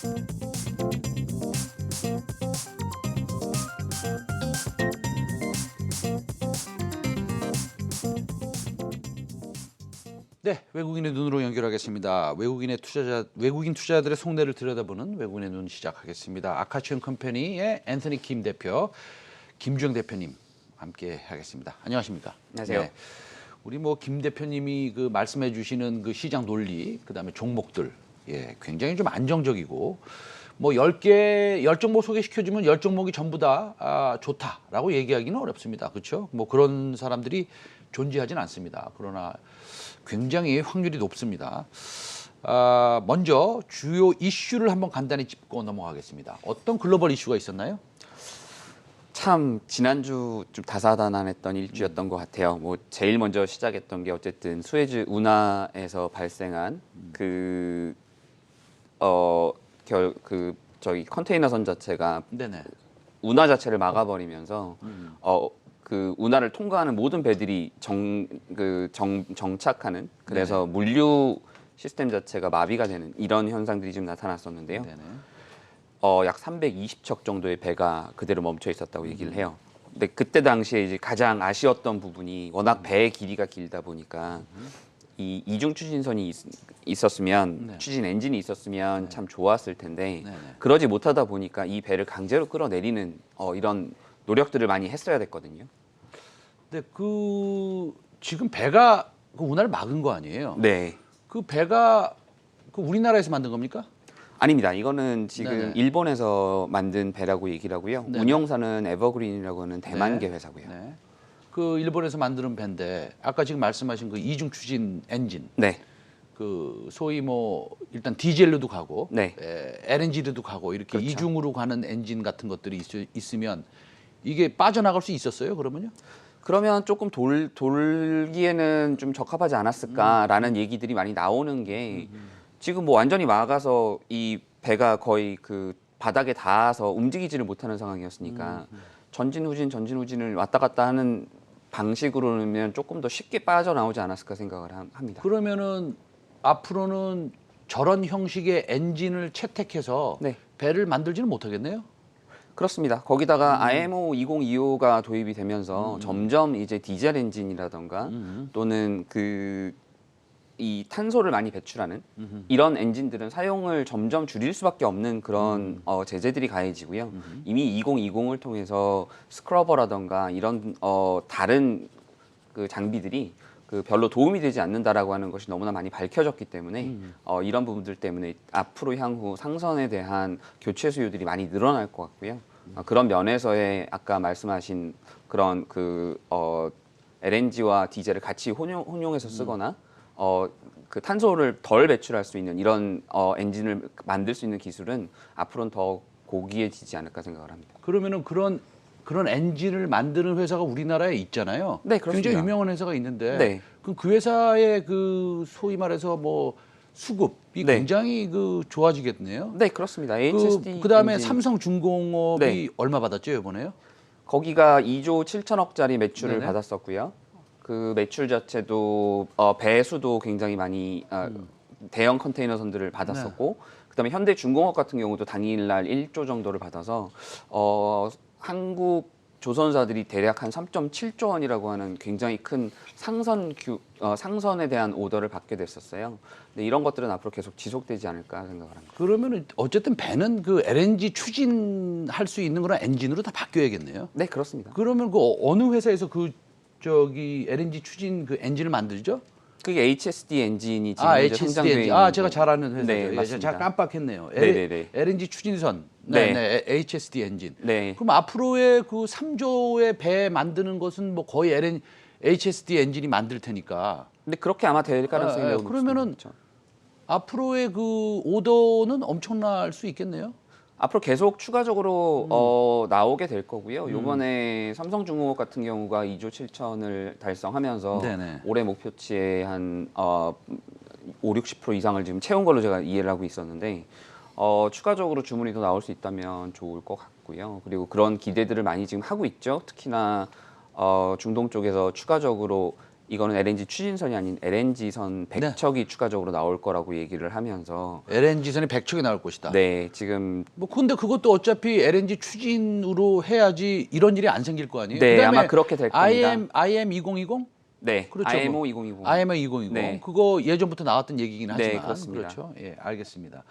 네, 외국인의 눈으로 연결하겠습니다. 외국인 투자자들의 속내를 들여다보는 외국인의 눈 시작하겠습니다. 아카치언 컴퍼니의 앤서니 김 대표, 김주영 대표님 함께 하겠습니다. 안녕하십니까? 안녕하세요. 네, 우리 뭐 김 대표님이 그 말씀해 주시는 그 시장 논리, 그다음에 종목들, 예, 굉장히 좀 안정적이고 뭐 10종목 소개시켜주면 10종목이 전부 다 좋다라고 얘기하기는 어렵습니다. 그렇죠? 뭐 그런 사람들이 존재하진 않습니다. 그러나 굉장히 확률이 높습니다. 먼저 주요 이슈를 한번 간단히 짚고 넘어가겠습니다. 어떤 글로벌 이슈가 있었나요? 참 지난주 좀 다사다난했던 일주였던 것 같아요. 뭐 제일 먼저 시작했던 게 어쨌든 수에즈 운하에서 발생한 저기 컨테이너선 자체가 네네. 운하 자체를 막아버리면서 그 운하를 통과하는 모든 배들이 정착하는, 그래서 네네. 물류 시스템 자체가 마비가 되는 이런 현상들이 좀 나타났었는데요. 네네. 약 320척 정도의 배가 그대로 멈춰 있었다고 얘기를 해요. 근데 그때 당시에 이제 가장 아쉬웠던 부분이 워낙 배의 길이가 길다 보니까 이 이중 추진선이 있었으면, 네. 추진 엔진이 있었으면 참 좋았을 텐데 네네. 그러지 못하다 보니까 이 배를 강제로 끌어내리는 이런 노력들을 많이 했어야 됐거든요. 근데 지금 배가 그 운하를 막은 거 아니에요? 네. 그 배가 그 우리나라에서 만든 겁니까? 아닙니다. 이거는 지금 네네. 일본에서 만든 배라고 얘기를 하고요. 네네. 운영사는 에버그린이라고 하는 대만계 네. 회사고요. 네. 그 일본에서 만드는 배인데 아까 지금 말씀하신 그 이중 추진 엔진, 네. 그 소위 뭐 일단 디젤로도 가고, 네. LNG로도 가고 이렇게 그렇죠. 이중으로 가는 엔진 같은 것들이 있으면 이게 빠져나갈 수 있었어요? 그러면요? 그러면 조금 돌기에는 좀 적합하지 않았을까라는 얘기들이 많이 나오는 게, 지금 뭐 완전히 막아서 이 배가 거의 그 바닥에 닿아서 움직이지를 못하는 상황이었으니까 전진 후진을 왔다 갔다 하는 방식으로는 조금 더 쉽게 빠져나오지 않았을까 생각을 합니다. 그러면은 앞으로는 저런 형식의 엔진을 채택해서 네. 배를 만들지는 못하겠네요? 그렇습니다. 거기다가 IMO 2025가 도입이 되면서 점점 이제 디젤 엔진이라던가 또는 이 탄소를 많이 배출하는 이런 엔진들은 사용을 점점 줄일 수밖에 없는 그런 제재들이 가해지고요. 이미 2020을 통해서 스크러버라던가 이런 다른 그 장비들이 별로 도움이 되지 않는다라고 하는 것이 너무나 많이 밝혀졌기 때문에 이런 부분들 때문에 앞으로 향후 상선에 대한 교체 수요들이 많이 늘어날 것 같고요. 그런 면에서의 아까 말씀하신 그런 LNG와 디젤을 같이 혼용해서 쓰거나 그 탄소를 덜 배출할 수 있는 이런 엔진을 만들 수 있는 기술은 앞으로는 더 고귀해지지 않을까 생각을 합니다. 그러면은 그런 엔진을 만드는 회사가 우리나라에 있잖아요. 네, 그렇습니다. 굉장히 유명한 회사가 있는데, 네. 그럼 그 회사의 그 소위 말해서 뭐 수급이 네. 굉장히 좋아지겠네요. 네, 그렇습니다. HSD 그다음에 엔진, 삼성중공업이 네. 얼마 받았죠, 이번에요? 거기가 2조 7천억짜리 매출을 네네. 받았었고요. 그 매출 자체도 배수도 굉장히 많이 대형 컨테이너선들을 받았었고, 그다음에 현대중공업 같은 경우도 당일날 1조 정도를 받아서 한국 조선사들이 대략 한 3.7조 원이라고 하는 굉장히 큰 상선에 대한 오더를 받게 됐었어요. 근데 이런 것들은 앞으로 계속 지속되지 않을까 생각을 합니다. 그러면은 어쨌든 배는 그 LNG 추진할 수 있는 그런 엔진으로 다 바뀌어야겠네요. 네, 그렇습니다. 그러면 어느 회사에서 LNG 추진 그 엔진을 만들죠? 그게 HSD 엔진이 지금 현재 HSD 성장돼 엔진. 있는 제가 잘 아는 회사죠. 네, 예, 맞습니다. 제가 깜빡했네요. 네네네. LNG 추진선. 네. HSD 엔진. 네. 그럼 앞으로의 그 3조의 배 만드는 것은 뭐 거의 HSD 엔진이 만들 테니까. 근데 그렇게 아마 될 가능성이 매우 높습니다. 그러면은 그렇죠. 앞으로의 그 오더는 엄청날 수 있겠네요. 앞으로 계속 추가적으로 나오게 될 거고요. 이번에 삼성중공업 같은 경우가 2조 7천을 달성하면서 네네. 올해 목표치에 한 5, 60% 이상을 지금 채운 걸로 제가 이해를 하고 있었는데 추가적으로 주문이 더 나올 수 있다면 좋을 것 같고요. 그리고 그런 기대들을 많이 지금 하고 있죠. 특히나 중동 쪽에서 추가적으로 이거는 LNG 추진선이 아닌 LNG선 네. 100척이 추가적으로 나올 거라고 얘기를 하면서 LNG선이 100척이 나올 것이다. 네, 지금 뭐 근데 그것도 어차피 LNG 추진으로 해야지 이런 일이 안 생길 거 아니에요? 네, 그다음에 아마 그렇게 될 겁니다. IM 2020? 네, 그렇죠. IMO 2020. IMO 2020. 네. 그거 예전부터 나왔던 얘기긴 하지만 네, 그렇습니다. 그렇죠. 예, 알겠습니다.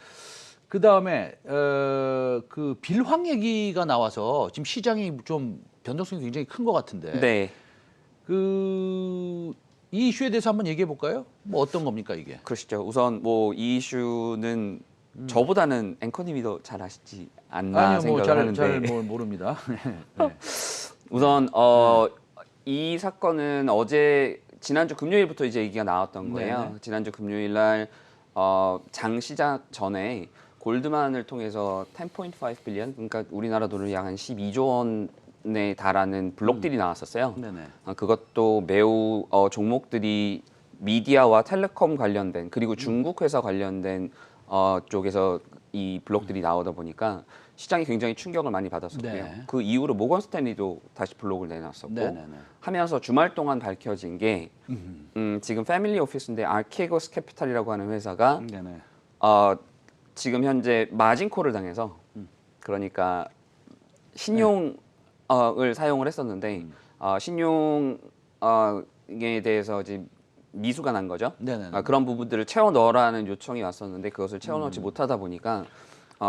그다음에 그 빌황 얘기가 나와서 지금 시장이 좀 변동성이 굉장히 큰 것 같은데. 네, 이 이슈에 대해서 한번 얘기해 볼까요? 뭐 어떤 겁니까 이게? 그러시죠. 우선 뭐 이 이슈는 저보다는 앵커님이 더 잘 아시지 않나 아니요, 생각을 하는데 잘 모릅니다. 네. 우선 이 사건은 어제 지난주 금요일부터 이제 얘기가 나왔던 거예요. 네네. 지난주 금요일 날 장 시작 전에 골드만을 통해서 10.5 빌리언, 그러니까 우리나라 돈으로 약 한 12조 원에 달하는 블록딜이 나왔었어요. 네네. 그것도 매우 종목들이 미디어와 텔레콤 관련된 그리고 중국 회사 관련된 쪽에서 이 블록들이 나오다 보니까 시장이 굉장히 충격을 많이 받았었고요. 네. 그 이후로 모건 스탠리도 다시 블록을 내놨었고 네네네. 하면서 주말 동안 밝혀진 게 지금 패밀리 오피스인데 아케고스 캐피탈이라고 하는 회사가 네네. 지금 현재 마진콜을 당해서 그러니까 신용을 사용을 했었는데 신용에 대해서 이제 미수가 난 거죠. 네네네. 그런 부분들을 채워 넣으라는 요청이 왔었는데 그것을 채워 넣지 못하다 보니까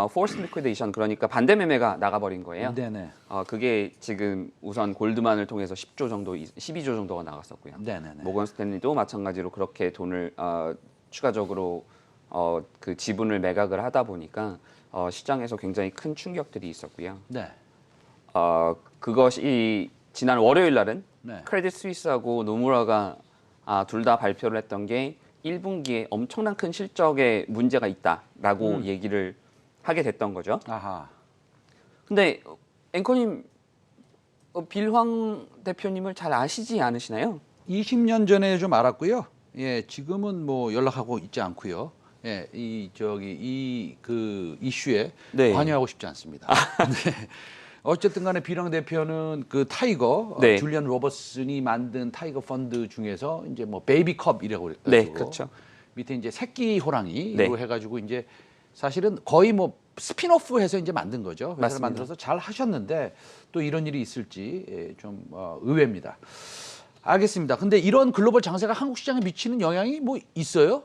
forced liquidation, 그러니까 반대 매매가 나가버린 거예요. 네네. 그게 지금 우선 골드만을 통해서 10조 정도, 12조 정도가 나갔었고요. 네네네. 모건 스탠리도 마찬가지로 그렇게 돈을 추가적으로 그 지분을 매각을 하다 보니까 시장에서 굉장히 큰 충격들이 있었고요. 네. 그것이 지난 월요일 날은 네. 크레딧 스위스하고 노무라가 둘 다 발표를 했던 게 1분기에 엄청난 큰 실적에 문제가 있다라고 얘기를 하게 됐던 거죠. 아하. 근데 앵커님 빌황 대표님을 잘 아시지 않으시나요? 20년 전에 좀 알았고요. 예, 지금은 뭐 연락하고 있지 않고요. 예, 그 이슈에 네. 관여하고 싶지 않습니다. 네. 어쨌든 간에 비랑 대표는 그 타이거 네. 줄리안 로버슨이 만든 타이거 펀드 중에서 이제 뭐 베이비컵이라고 해가지고 네, 그렇죠. 밑에 이제 새끼 호랑이로 네. 해가지고 이제 사실은 거의 뭐 스피노프해서 이제 만든 거죠. 회사를 맞습니다. 만들어서 잘 하셨는데 또 이런 일이 있을지 좀 의외입니다. 알겠습니다. 근데 이런 글로벌 장세가 한국 시장에 미치는 영향이 뭐 있어요?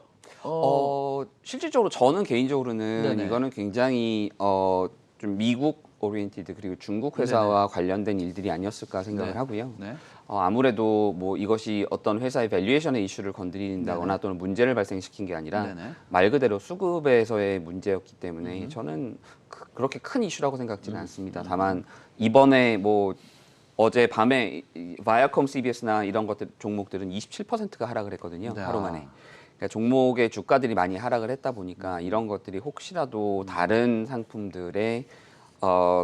실질적으로 저는 개인적으로는 네네. 이거는 굉장히 좀 미국 오리엔티드 그리고 중국 회사와 관련된 일들이 아니었을까 생각을 네. 하고요. 네. 아무래도 뭐 이것이 어떤 회사의 밸류에이션의 이슈를 건드린다거나 또는 문제를 발생시킨 게 아니라 네네. 말 그대로 수급에서의 문제였기 때문에 저는 그렇게 큰 이슈라고 생각지는 않습니다. 다만 이번에 뭐 어제 밤에 바이아컴 CBS나 이런 것들 종목들은 27%가 하락을 했거든요. 네. 하루 만에. 그러니까 종목의 주가들이 많이 하락을 했다 보니까 이런 것들이 혹시라도 다른 상품들의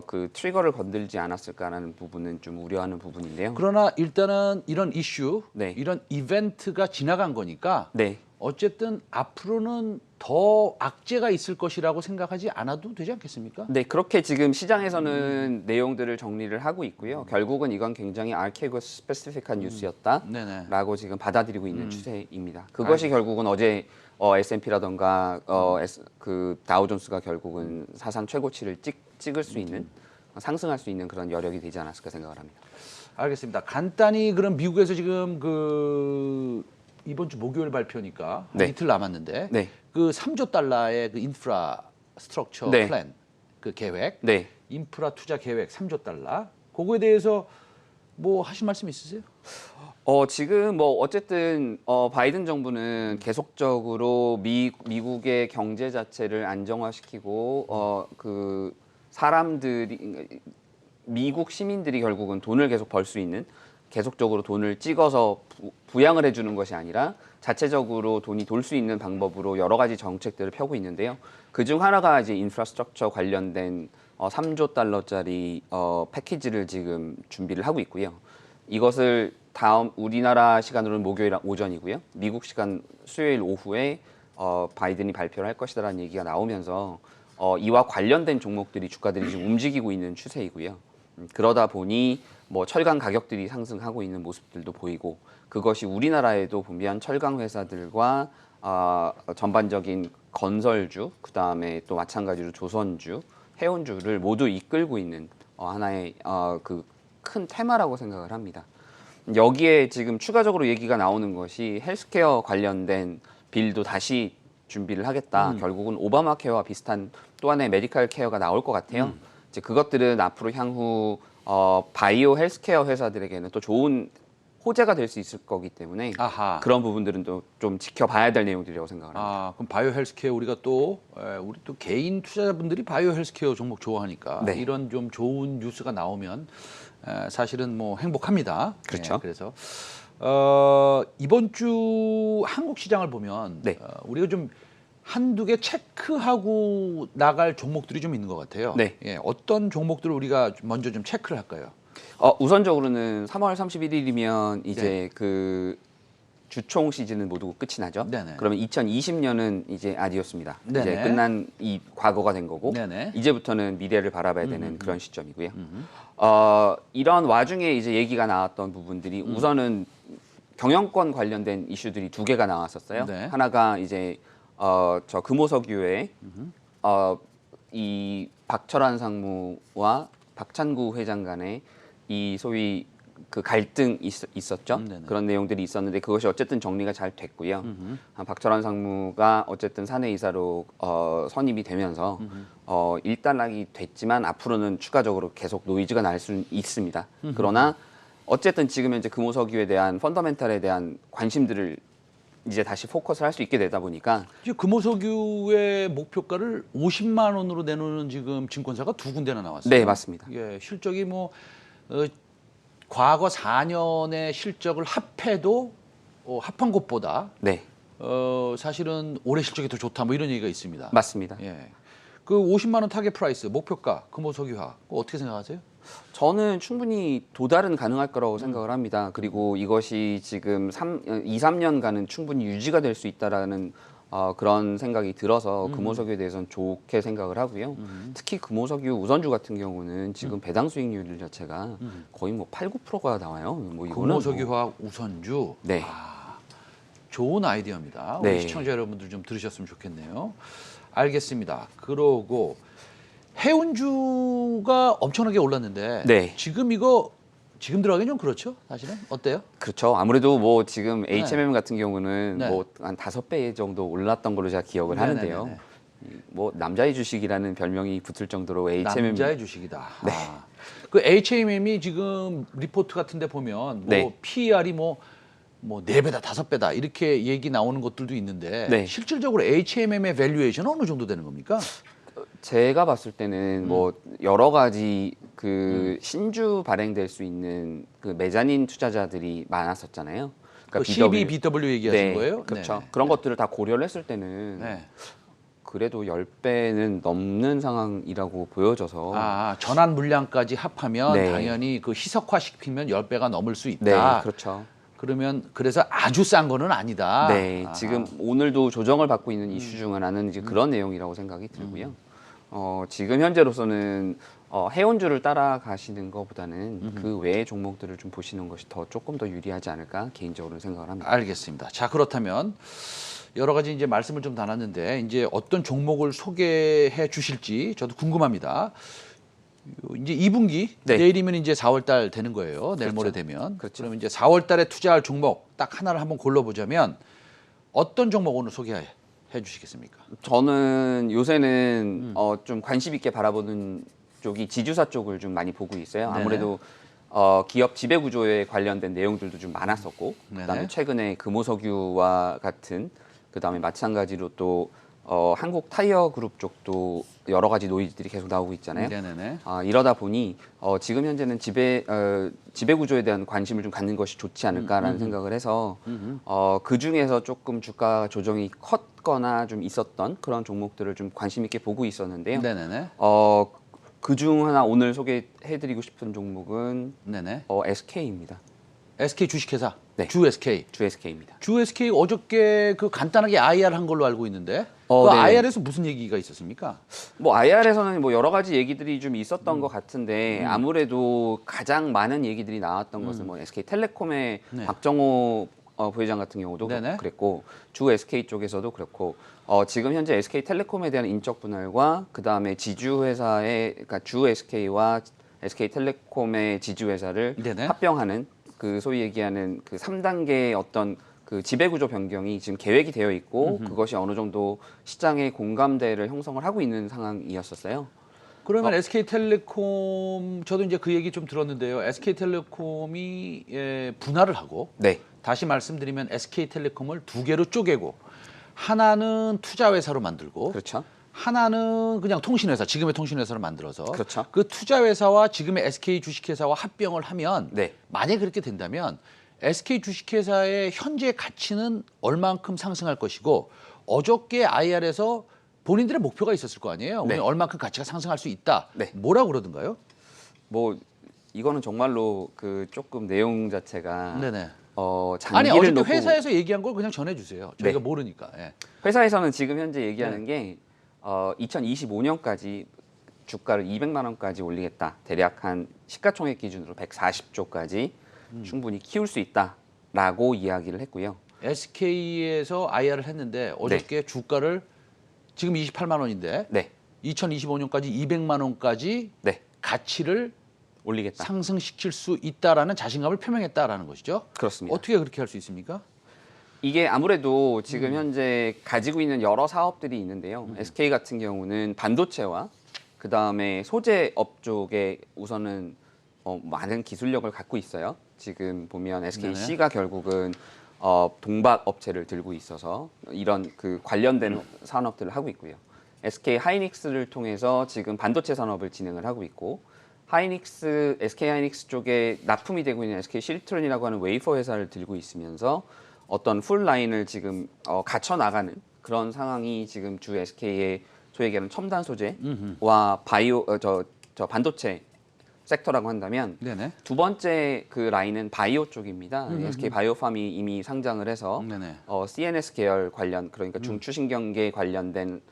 그 트리거를 건들지 않았을까라는 부분은 좀 우려하는 부분인데요. 그러나 일단은 이런 이슈, 네. 이런 이벤트가 지나간 거니까 네. 어쨌든 앞으로는 더 악재가 있을 것이라고 생각하지 않아도 되지 않겠습니까? 네, 그렇게 지금 시장에서는 내용들을 정리를 하고 있고요. 결국은 이건 굉장히 알케고 스페시픽한 네네. 뉴스였다라고 지금 받아들이고 있는 추세입니다. 그것이 결국은 어제 S&P라던가 그 다우존스가 결국은 사상 최고치를 찍을 수 있는 상승할 수 있는 그런 여력이 되지 않았을까 생각을 합니다. 알겠습니다. 간단히 그럼 미국에서 지금 그 이번 주 목요일 발표니까 한 네. 이틀 남았는데 네. 그 3조 달러의 그 인프라 스트럭처 네. 플랜 그 계획, 네. 인프라 투자 계획 3조 달러 그거에 대해서 뭐 하실 말씀 있으세요? 지금 뭐 어쨌든 바이든 정부는 계속적으로 미국의 경제 자체를 안정화시키고 그 사람들이 미국 시민들이 결국은 돈을 계속 벌 수 있는 계속적으로 돈을 찍어서 부양을 해주는 것이 아니라 자체적으로 돈이 돌 수 있는 방법으로 여러 가지 정책들을 펴고 있는데요. 그중 하나가 이제 인프라스트럭처 관련된 3조 달러짜리 패키지를 지금 준비를 하고 있고요. 이것을 다음 우리나라 시간으로는 목요일 오전이고요. 미국 시간 수요일 오후에 바이든이 발표를 할 것이다라는 얘기가 나오면서 이와 관련된 종목들이 주가들이 지금 움직이고 있는 추세이고요. 그러다 보니 뭐 철강 가격들이 상승하고 있는 모습들도 보이고 그것이 우리나라에도 보면 철강 회사들과 전반적인 건설주 그다음에 또 마찬가지로 조선주, 해운주를 모두 이끌고 있는 하나의 그 큰 테마라고 생각을 합니다. 여기에 지금 추가적으로 얘기가 나오는 것이 헬스케어 관련된 빌도 다시 준비를 하겠다. 결국은 오바마 케어와 비슷한 또 하나의 메디컬 케어가 나올 것 같아요. 이제 그것들은 앞으로 향후 바이오 헬스케어 회사들에게는 또 좋은 호재가 될 수 있을 거기 때문에 아하. 그런 부분들은 또 좀 지켜봐야 될 내용들이라고 생각을 합니다. 그럼 바이오 헬스케어 우리 또 개인 투자자분들이 바이오 헬스케어 종목 좋아하니까 네. 이런 좀 좋은 뉴스가 나오면 사실은 뭐 행복합니다. 그렇죠. 그래서 이번 주 한국 시장을 보면 네. 우리가 좀 한두 개 체크하고 나갈 종목들이 좀 있는 것 같아요. 네. 예, 어떤 종목들을 우리가 먼저 좀 체크를 할까요? 우선적으로는 3월 31일이면 이제 그 주총 시즌은 모두 끝이 나죠. 네네. 그러면 2020년은 이제 아디오스입니다. 이제 네네. 끝난 이 과거가 된 거고 네네. 이제부터는 미래를 바라봐야 되는 그런 시점이고요. 이런 와중에 이제 얘기가 나왔던 부분들이 우선은 경영권 관련된 이슈들이 두 개가 나왔었어요. 네. 하나가 이제 저 금호석유의 이 박철환 상무와 박찬구 회장 간의 이 소위 그 갈등 있었죠. 그런 내용들이 있었는데 그것이 어쨌든 정리가 잘 됐고요. 박철환 상무가 어쨌든 사내이사로 선임이 되면서 일단락이 됐지만 앞으로는 추가적으로 계속 노이즈가 날 수 있습니다. 그러나 어쨌든 지금 현재 금호석유에 대한 펀더멘탈에 대한 관심들을 이제 다시 포커스를 할 수 있게 되다 보니까 이제 금호석유의 목표가를 50만 원으로 내놓는 지금 증권사가 두 군데나 나왔어요. 네, 맞습니다. 예, 실적이 뭐 과거 4년의 실적을 합해도 합한 것보다 네, 사실은 올해 실적이 더 좋다 뭐 이런 얘기가 있습니다. 맞습니다. 예. 그 50만 원 타겟 프라이스 목표가 금호석유화 그거 어떻게 생각하세요? 저는 충분히 도달은 가능할 거라고 생각을 합니다. 그리고 이것이 지금 2, 3년간은 충분히 유지가 될 수 있다라는 그런 생각이 들어서 금호석유에 대해서는 좋게 생각을 하고요. 특히 금호석유 우선주 같은 경우는 지금 배당 수익률 자체가 거의 뭐 8, 9%가 나와요. 뭐 이거는 금호석유화 우선주. 네. 좋은 아이디어입니다. 네. 우리 시청자 여러분들 좀 들으셨으면 좋겠네요. 알겠습니다. 그러고 해운주가 엄청나게 올랐는데 네. 지금 들어가긴 좀 그렇죠? 사실은 어때요? 그렇죠. 아무래도 뭐 지금 HMM 같은 경우는 네. 뭐 한 5배 정도 올랐던 걸로 제가 기억을 하는데요. 네네네네. 뭐 남자의 주식이라는 별명이 붙을 정도로 HMM 남자의 주식이다. 네. 그 HMM이 지금 리포트 같은데 보면 뭐 네. PER이 뭐 4배다, 5배다 이렇게 얘기 나오는 것들도 있는데 네. 실질적으로 HMM의 밸류에이션은 어느 정도 되는 겁니까? 제가 봤을 때는 뭐 여러 가지 그 신주 발행될 수 있는 그 메자닌 투자자들이 많았었잖아요. 그 CBBW 얘기하신 네, 거예요? 그렇죠. 네네. 그런 것들을 다 고려를 했을 때는 네. 그래도 10배는 넘는 상황이라고 보여져서 전환 물량까지 합하면 네. 당연히 그 희석화시키면 10배가 넘을 수 네, 있다. 그렇죠. 그러면 그래서 아주 싼 거는 아니다. 네, 아하. 지금 오늘도 조정을 받고 있는 이슈 중 하나는 이제 그런 내용이라고 생각이 들고요. 지금 현재로서는 해운주를 따라가시는 것보다는 그 외의 종목들을 좀 보시는 것이 조금 더 유리하지 않을까 개인적으로는 생각을 합니다. 알겠습니다. 자, 그렇다면 여러 가지 이제 말씀을 좀 나눴는데 이제 어떤 종목을 소개해 주실지 저도 궁금합니다. 이제 2분기 네. 내일이면 이제 4월 달 되는 거예요. 내일 그렇죠. 모레 되면. 그렇죠. 그럼 이제 4월 달에 투자할 종목 딱 하나를 한번 골라 보자면 어떤 종목 오늘 소개해 주시겠습니까? 저는 요새는 좀 관심 있게 바라보는 쪽이 지주사 쪽을 좀 많이 보고 있어요. 네네. 아무래도 기업 지배 구조에 관련된 내용들도 좀 많았었고, 네네. 그다음에 최근에 금호석유와 같은, 그다음에 마찬가지로 또 한국 타이어 그룹 쪽도 여러 가지 노이즈들이 계속 나오고 있잖아요. 네네네. 이러다 보니 지금 현재는 지배 구조에 대한 관심을 좀 갖는 것이 좋지 않을까라는 생각을 해서 그 중에서 조금 주가 조정이 컸거나 좀 있었던 그런 종목들을 좀 관심 있게 보고 있었는데요. 네네네. 그 중 하나 오늘 소개해드리고 싶은 종목은 네네. SK입니다. SK 주식회사. 네. 주 SK. 주 SK입니다. 주 SK 어저께 그 간단하게 IR 한 걸로 알고 있는데 그 네. IR에서 무슨 얘기가 있었습니까? 뭐 IR에서는 뭐 여러 가지 얘기들이 좀 있었던 것 같은데 아무래도 가장 많은 얘기들이 나왔던 것은 뭐 SK텔레콤의 네. 박정호 부회장 같은 경우도 네네. 그랬고 주 SK 쪽에서도 그렇고 지금 현재 SK텔레콤에 대한 인적 분할과 그 다음에 지주회사의 그러니까 주 SK와 SK텔레콤의 지주회사를 네네. 합병하는 그 소위 얘기하는 그 3단계의 어떤 그 지배구조 변경이 지금 계획이 되어 있고 그것이 어느 정도 시장의 공감대를 형성을 하고 있는 상황이었었어요. 그러면 SK텔레콤 저도 이제 그 얘기 좀 들었는데요. SK텔레콤이 분할을 하고 네, 다시 말씀드리면 SK텔레콤을 두 개로 쪼개고 하나는 투자회사로 만들고 그렇죠. 하나는 그냥 통신회사, 지금의 통신회사로 만들어서 그렇죠. 그 투자회사와 지금의 SK 주식회사와 합병을 하면 네. 만약에 그렇게 된다면 SK 주식회사의 현재 가치는 얼만큼 상승할 것이고 어저께 IR에서 본인들의 목표가 있었을 거 아니에요. 네. 오늘 얼만큼 가치가 상승할 수 있다. 네. 뭐라고 그러던가요? 뭐 이거는 정말로 그 조금 내용 자체가 네네. 장기를 아니 어저께 놓고 회사에서 얘기한 걸 그냥 전해주세요. 저희가 네. 모르니까. 예. 회사에서는 지금 현재 얘기하는 게 2025년까지 주가를 200만 원까지 올리겠다. 대략 한 시가총액 기준으로 140조까지 충분히 키울 수 있다라고 이야기를 했고요. SK에서 IR을 했는데 어저께 주가를 지금 28만 원인데 네, 2025년까지 200만 원까지 네, 가치를 올리겠다. 상승시킬 수 있다라는 자신감을 표명했다라는 것이죠. 그렇습니다. 어떻게 그렇게 할 수 있습니까? 이게 아무래도 지금 현재 가지고 있는 여러 사업들이 있는데요. SK 같은 경우는 반도체와 그 다음에 소재업 쪽에 우선은 많은 기술력을 갖고 있어요. 지금 보면 SKC가 결국은 동박 업체를 들고 있어서 이런 그 관련된 산업들을 하고 있고요. SK 하이닉스를 통해서 지금 반도체 산업을 진행을 하고 있고 SK 하이닉스 쪽에 납품이 되고 있는 SK 실트론이라고 하는 웨이퍼 회사를 들고 있으면서 어떤 풀 라인을 지금 갖춰 나가는 그런 상황이 지금 주 SK의 소위 얘기하는 첨단 소재와 바이오 저 반도체 섹터라고 한다면 네네. 두 번째 그 라인은 바이오 쪽입니다. SK 바이오팜이 이미 상장을 해서 네네. CNS 계열 관련 그러니까 중추신경계 관련된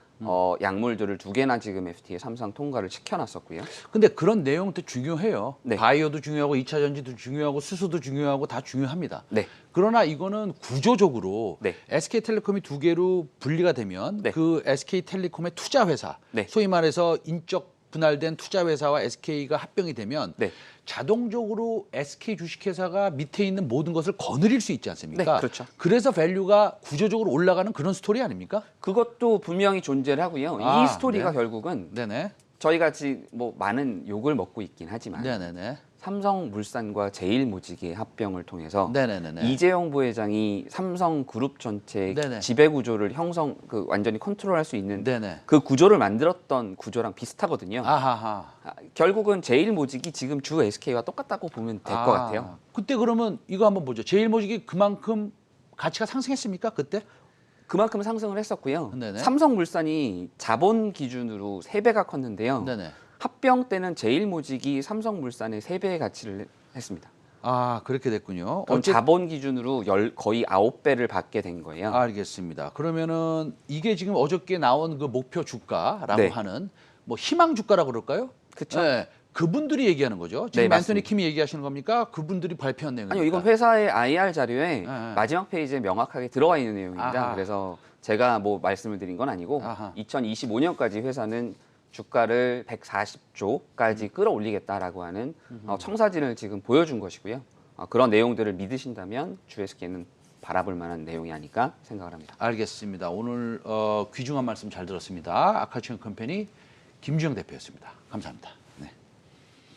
약물들을 두 개나 지금 FTA 삼상 통과를 시켜놨었고요. 근데 그런 내용도 중요해요. 네. 바이오도 중요하고 2차 전지도 중요하고 수소도 중요하고 다 중요합니다. 네. 그러나 이거는 구조적으로 네. SK텔레콤이 두 개로 분리가 되면 네. 그 SK텔레콤의 투자회사, 네. 소위 말해서 인적 분할된 투자회사와 SK가 합병이 되면 네. 자동적으로 SK 주식회사가 밑에 있는 모든 것을 거느릴 수 있지 않습니까? 네, 그렇죠. 그래서 밸류가 구조적으로 올라가는 그런 스토리 아닙니까? 그것도 분명히 존재를 하고요. 아, 이 스토리가 네. 결국은 네네. 저희 같이 뭐 많은 욕을 먹고 있긴 하지만 네네네. 삼성물산과 제일모직의 합병을 통해서 네네네. 이재용 부회장이 삼성그룹 전체 네네. 지배구조를 완전히 컨트롤할 수 있는 네네. 그 구조를 만들었던 구조랑 비슷하거든요. 아하하. 결국은 제일모직이 지금 주 SK와 똑같다고 보면 될 것 같아요. 그때 그러면 이거 한번 보죠. 제일모직이 그만큼 가치가 상승했습니까? 그때? 그만큼 상승을 했었고요. 네네. 삼성물산이 자본 기준으로 3배가 컸는데요. 네네. 합병 때는 제일모직이 삼성물산의 3배의 가치를 했습니다. 아, 그렇게 됐군요. 그럼 자본 기준으로 거의 9배를 받게 된 거예요. 알겠습니다. 그러면은 이게 지금 어저께 나온 그 목표 주가라고 네. 하는 뭐 희망 주가라고 그럴까요? 그쵸? 네. 그분들이 얘기하는 거죠. 지금 네, 앤서니 맞습니다. 킴이 얘기하시는 겁니까? 그분들이 발표한 내용입니까? 아니요, 이건 회사의 IR 자료에 네. 마지막 페이지에 명확하게 들어와 있는 내용입니다. 아하. 그래서 제가 뭐 말씀을 드린 건 아니고 아하. 2025년까지 회사는 주가를 140조까지 끌어올리겠다라고 하는 청사진을 지금 보여준 것이고요. 그런 내용들을 믿으신다면 주에스케는 바라볼 만한 내용이 아닐까 생각을 합니다. 알겠습니다. 오늘 귀중한 말씀 잘 들었습니다. 아카치언 컴퍼니 김주영 대표였습니다. 감사합니다.